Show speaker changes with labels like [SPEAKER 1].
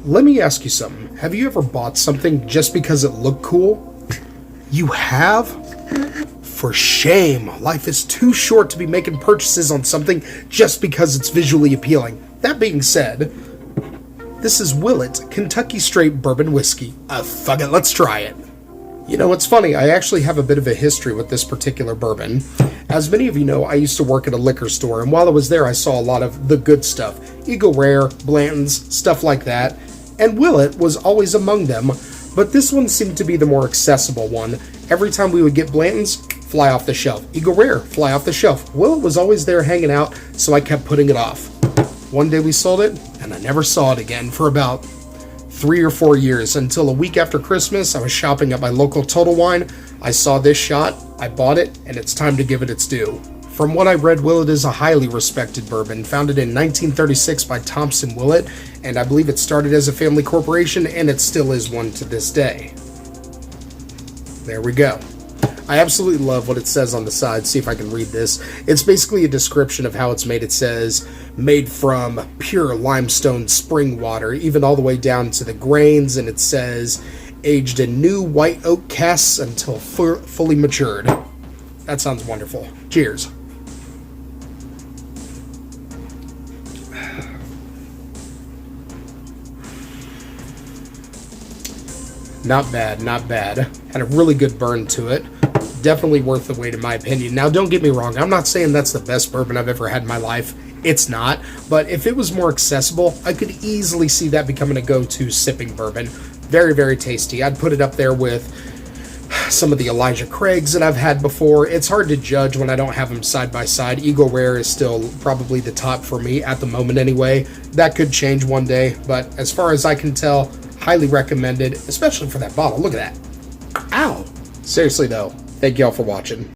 [SPEAKER 1] Let me ask you something. Have you ever bought something just because it looked cool? You have? For shame. Life is too short to be making purchases on something just because it's visually appealing. That being said, this is Willet Kentucky Straight Bourbon Whiskey. Fuck it, let's try it. You know, it's funny, I actually have a bit of a history with this particular bourbon. As many of you know, I used to work at a liquor store, and while I was there, I saw a lot of the good stuff. Eagle Rare, Blanton's, stuff like that. And Willet was always among them, but this one seemed to be the more accessible one. Every time we would get Blanton's, fly off the shelf. Eagle Rare, fly off the shelf. Willet was always there hanging out, so I kept putting it off. One day we sold it, and I never saw it again for about 3 or 4 years, until a week after Christmas. I was shopping at my local Total Wine. I saw this shot, I bought it, and it's time to give it its due. From what I read, Willet is a highly respected bourbon, founded in 1936 by Thompson Willet, and I believe it started as a family corporation, and it still is one to this day. There we go. I absolutely love what it says on the side. See if I can read this. It's basically a description of how it's made. It says, made from pure limestone spring water, even all the way down to the grains, and it says, aged in new white oak casks until fully matured. That sounds wonderful. Cheers. Not bad, not bad. Had a really good burn to it. Definitely worth the wait in my opinion. Now, don't get me wrong. I'm not saying that's the best bourbon I've ever had in my life. It's not. But if it was more accessible, I could easily see that becoming a go-to sipping bourbon. Very, very tasty. I'd put it up there with some of the Elijah Craigs that I've had before. It's hard to judge when I don't have them side by side. Eagle Rare is still probably the top for me at the moment anyway. That could change one day. But as far as I can tell, highly recommended, especially for that bottle. Look at that. Ow! Seriously though, thank y'all for watching.